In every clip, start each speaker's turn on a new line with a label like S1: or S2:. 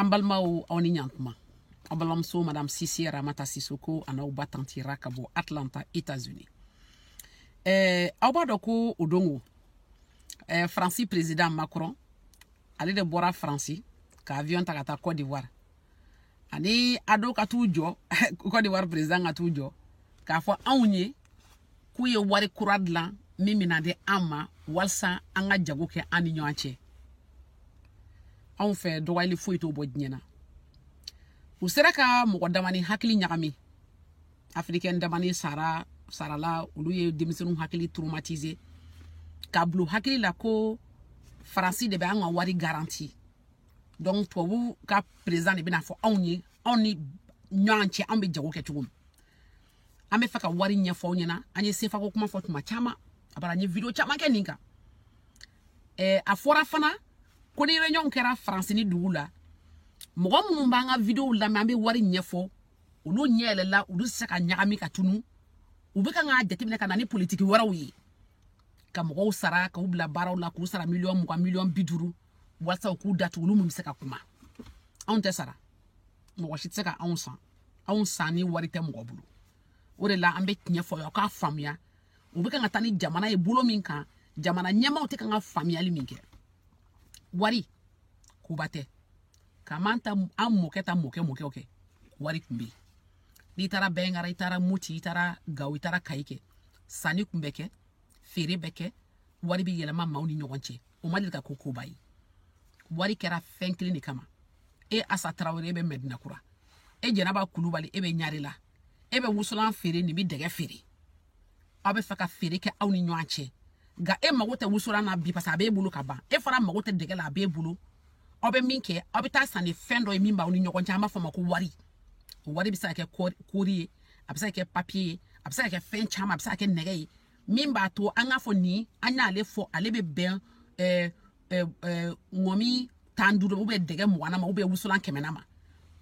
S1: Ambalma ou onignantma. Ambalamso Madame Sissi Ramata Sissoko ana ou batanti rakabo Atlanta, États-Unis. Aubadoko Odongo. Francis président Macron. Allez de Bora Francis. Ka avion takata Côte d'Ivoire. Ani ado katujo Côte d'Ivoire président katujo. Ka fo aunye kuye wari kuradla mimi na de ama walsa anga jago ke ani nyoache. On fait droit il faut to bodnyena. Usera ka mo damani hakili nyakami. Africain damani sarala uluye demisenu hakili traumatisé. Ka blue hakili la ko Francis de ba wari garantie. Donc pour vous ka président de bina fo onyi nyoanche ambe jago ke tugum. Ame faka wari nyefo nyena anye sefa ko kuma fo tuma chama abara nye video chama ke ninka. Afora fana koni réunion kera France ni dugula mogo munun banga video la mambe wari nyefo ulu nyele la ulu saka nyagami katunu ubeka nga detemine kana ni politique warawi ka mogo sara ka ubla baraw la ku sara million biduru walsa ku datu ulu mu saka kuma on te sara mogo shitsaka on san ni wari te mogo bulu ore la ambe nyefo yo ka famia ubeka nga tani jamana e bulo minka jamana nyama utika nga famia liminke wari kubate kamanta amoketa moke okay wari kumbi litara bengara itara muti itara gaw itara kaike sani kumbeke fere beke wari bi yelama mauni nyogonche o madilka kokobai wari kera fenkli ni kama e asa Traoré be medina kura e jenaba kulubali e be nyarila e be wusulan fere ni bi dege fere abe faka fere ke awni nyoanche ga e magote wusura na bi pasa be bulu kaba e fara magote dege la be bulu obe minke obe ta sane fendo e mimba oni nyogoncha ama fama ko wari bisa ke courrier abisa ke papier abisa ke fen chama abisa ke negei mimba to anga fo ni anya ale fo ale be ben ngomi tanduro ube dege mwana ma ube wusula kemenama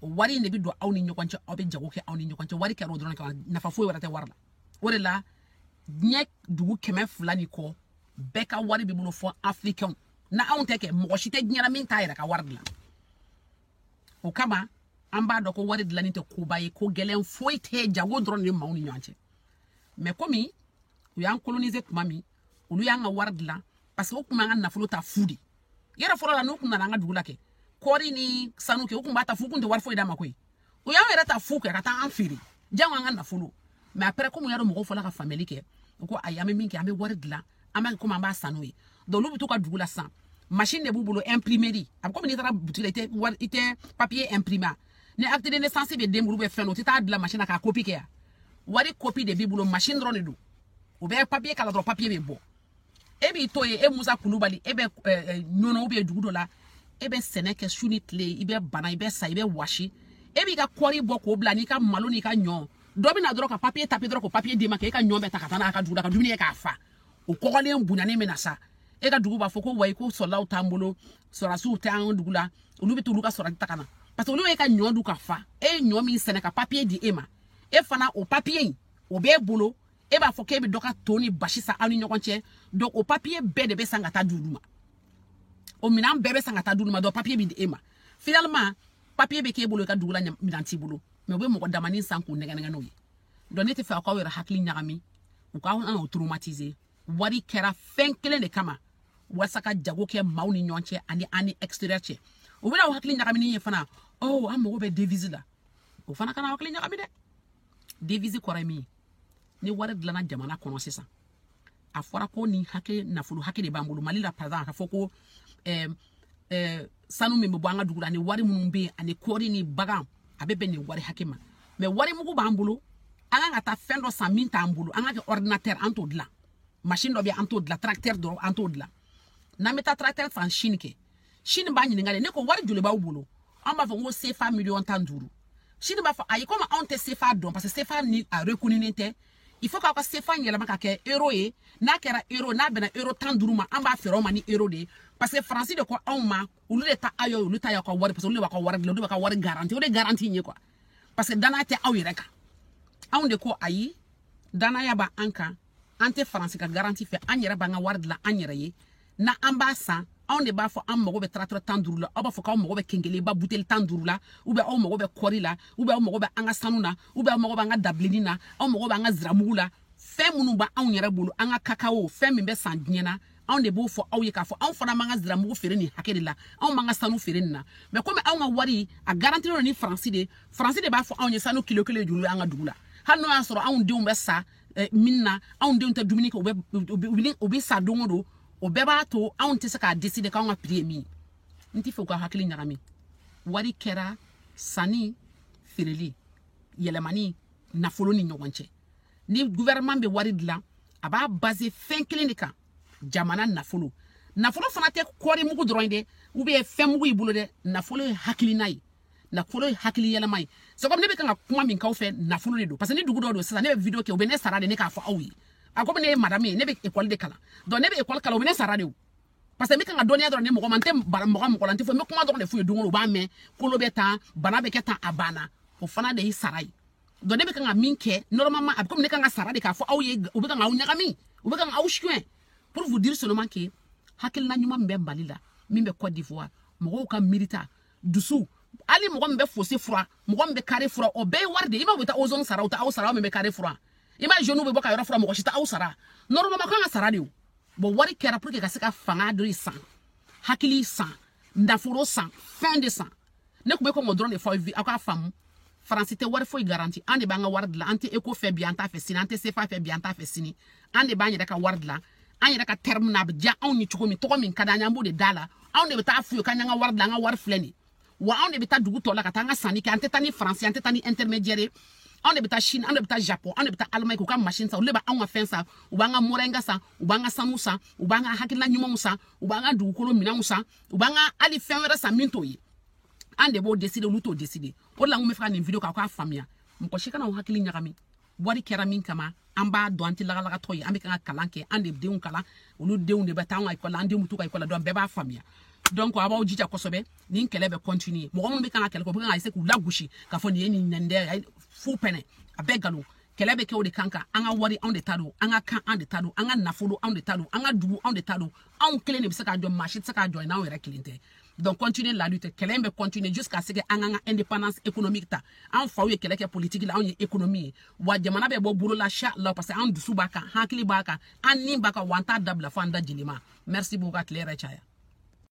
S1: wari ne bi do awni nyogoncha obe jago ke awni nyogoncha wari ke rodron ka na fa fo warate warla wore la nyek dugu kemen fulani ko beka wari bi bulu fo africain na awon teke mo shite nyana min tayra ka warla o kama amba do ko wari dlani te ko baye ko gelen foite jago dron ni mawni nyanche mais komi u yan coloniser kuma mi ulu yan wardla parce que kuma ngana fulo fudi yera folo la no kuma nga dugula ke kori ni sanuke o kuma ta fu kunte war foida makoy u yan era ta fu ke ka ta amfiri jango ngana fulo mais après comme yaro mo fola ka family ke ko ayame minki ame wardla ama ko mamba sanoi do lu bituka dugula san machine de bubulo imprimerie ab comme ni tara butile ite papier imprimé ne acte de naissance be demuru be feno tita de la machine ka copie ke ya wari copie de bibulo machine drone do o be papier kala do papier be bo e bi to e musa kulubali e be nyono be dugudo la e be seneke shunitle e be bana e be sa e be washi e bi ka kori bo ko bla ni ka malo ni ka nyon do bi na dro ka papier tapé dro ko papier de ma ke ka nyon be takata ka duguda ka dumi ka fa o ko le mbuna ne menasa e ka dugu ba foko way ko sola utambolo sora su tan dugula ulu bi tulu ka sora takana parce que ulu e ka nyon du ka fa e nyon mi seneka papier di ema e fana o papier o be bolo e ba foke bi doka toni bashisa anu nyokonche donc o papier be de be sangata duduma o minam bebe sangata duduma do papier bi di ema finalement papier be ke bolo ka dugula midanti bolo mais be mo ko damani sanku nega no yi do nete fa ko wera hakli nyagami o ka on traumatiser wari kera fenkele de kama wasaka jago ke mauni nyonche ani extérieur che o bena hakli nyagami ni fana oh amogo be devise la o fana kana hakli nyagami de devise korami ni wari dlana jamana kono sisa afora ko ni hake na fulu hake de bambulu malila paza ka foko sanu me bo anga dugula ni wari munumbe ani kori ni bagam abebe ni wari hakema me wari mugu bambulu anga ngata fendo sa minta ambulu anga ke ordinateur anto dla machine do bi anto dla tracteur do anto dla na meta tracteur fan shinke shin ba nyini ngale ne ko wari jule ba ubulo amba fo ngo sefa million tanduru shin ba fa ayi comme on te sefa don parce que sefa ni a reconnaître il faut ka sefa nyela maka ke euro e na kera euro na bena euro tanduru ma amba fero ma ni euro de parce que français de quoi on ma ulu de ta ayo ulu ta ya ko wari parce que ulu ba ko wari ulu ba ko wari garantie ulu garantie ni quoi parce que dana te awireka on de ko ayi dana ya ba anka ante français ka garantie fait anyere ba nga wari la anyere ye na ambasa on ne b'a fɔ an mago bɛ tracteur 15 la aw b'a fɔ k'aw mago bɛ kengeleba bouteille 15 la ou bien aw mago bɛ kɔri la ou bien aw mago bɛ an ka sanu na ou bien aw mago bɛ an ka dabileni na aw mago bɛ an ka ziramugu la fɛn minnu b'a anw yɛrɛ bolo an ka cacao fɛn min bɛ san diɲɛ na anw de b'o fɔ aw ye k'a fɔ anw fana man ka ziramugu feere nin hakɛ de la anw man ka sanu feere nin na mais comme anw ka wari a garantilen ni faransi de b'a fɔ anw ye sanu kilo kelen juru an ka dugu la hali n'o y'a sɔrɔ anw denw bɛ sa min na anw denw tɛ dumuni kɛ u bɛ sa don o don o bɛɛ b'a to anw tɛ se k'a décider k'anw ka prix ye min n tɛ fɛ u ka hakili ɲagami wari kɛra sanni feereli yɛlɛmani nafolo ni ɲɔgɔn cɛ ni gouvernement bɛ wari dilan a b'a baser fɛn kelen de kan jamana nafolo fana tɛ kɔri mugu dɔrɔn ye dɛ ou bien fɛn mugu y'i bolo dɛ nafolo ye hakilina ye nafolo ye hakili yɛlɛma ye c'est comme ne bɛ kan ka kuma min k'aw fɛ nafolo de don parce que ni dugu dɔw don sisan ne bɛ video kɛ u bɛ ne sara de ne k'a fɔ aw ye a ko ne ye madame ye ne bɛ école de kalan donc ne bɛ école kalan u bɛ ne sara de o parce que n bɛ kan ka dɔnniya dɔrɔn ne mɔgɔ ma n tɛ mɔgɔ la n tɛ fɔ n bɛ kuma dɔrɔn de f'u ye don o don u b'a mɛn kolo bɛ tan bana bɛ kɛ tan a banna o fana de ye sara ye donc ne bɛ kan ka min kɛ normalement a bɛ komi ne kan ka sara de k'a fɔ aw ye u bɛ kan k'aw ɲagami u bɛ kan k'aw suɲɛ pour vous dire seulement que hakilina ɲuman min bɛ Mali la min bɛ Côte d'Ivoire mɔgɔw ka miirita dusu hali mɔgɔ min bɛ fossé fura mɔgɔ min bɛ carré fura o bɛɛ ye wari de ye i ma bɛ taa ozone sara u tɛ aw sara aw min bɛ carré fura i ma jeune bɛ bɔ ka yɔrɔ fura mɔgɔ si tɛ aw sara normalement kan ka sara de o bon wari kɛra pour que ka se ka fanga dɔ san hakili san nafolo san fɛn de san ne tun bɛ kɔn k'o dɔrɔn de fɔ aw k'a faamu faransi tɛ wari foyi garanti an de b'an ka wari dilan an tɛ eco fɛ bi an t'a fɛ sini an tɛ sefa fɛ bi an t'a fɛ sini an de b'an yɛrɛ ka wari dilan an yɛrɛ ka terme na a bɛ diya anw ye cogo min tɔgɔ min ka d'an ye an b'o de da la anw de bɛ taa f'u ye k'an y'an ka wari dilan an ka wari filɛ nin wa anw de bɛ taa dugu tɔ la ka taa an ka sanni kɛ an tɛ taa ni faransi an tɛ taa ni intermédiaire ye anw de bɛ taa Chine anw de bɛ taa Japon anw de bɛ taa Allemagne k'u ka machine san olu de b'anw ka fɛn san u b'an ka moringa san u b'an ka sanu san u b'an ka hakilina ɲumanw san u b'an ka dugukolo minɛnw san u b'an ka hali fɛn wɛrɛ san min t'o ye an de b'o décider olu t'o décider o de la n ko bɛ fɛ ka nin video k'a k'a faamuya mɔgɔ si kana o hakili ɲagami wari kɛra min kama an b'a dɔn an tɛ lagalagatɔ ye an bɛ kan ka kalan kɛ an de denw kalan olu denw de bɛ taa an ka école la an denw bɛ t'u ka école la donc bɛɛ b'a faamuya donc a b'aw jija kosɛbɛ nin kɛlɛ bɛ continuer mɔgɔ minnu bɛ kan ka kɛlɛ kɛ u bɛ kan ka essayer k'u lagosi k'a fɔ nin ye nin nɛn dɛ fu pɛnɛ a bɛɛ nkalon kɛlɛ bɛ kɛ o de kan kan an ka wari anw de ta don an ka kan an de ta don an ka nafolo anw de ta don an ka dugu anw de ta don anw kelen de bɛ se k'a jɔ maa si tɛ se k'a jɔ n'anw yɛrɛ kelen tɛ donc continuer la lutte kɛlɛ in bɛ continuer jusqu'à ce que an ka indépendance économique ta an faw ye kɛlɛ kɛ politique la anw ye économie ye wa jamana bɛ bɔ bolo la inchallah parce que an dusu b'a kan hakili b'a kan an ni b'a kan wa an t'a dabila fo an da jeli ma merci beaucoup ka tile yɛrɛ caya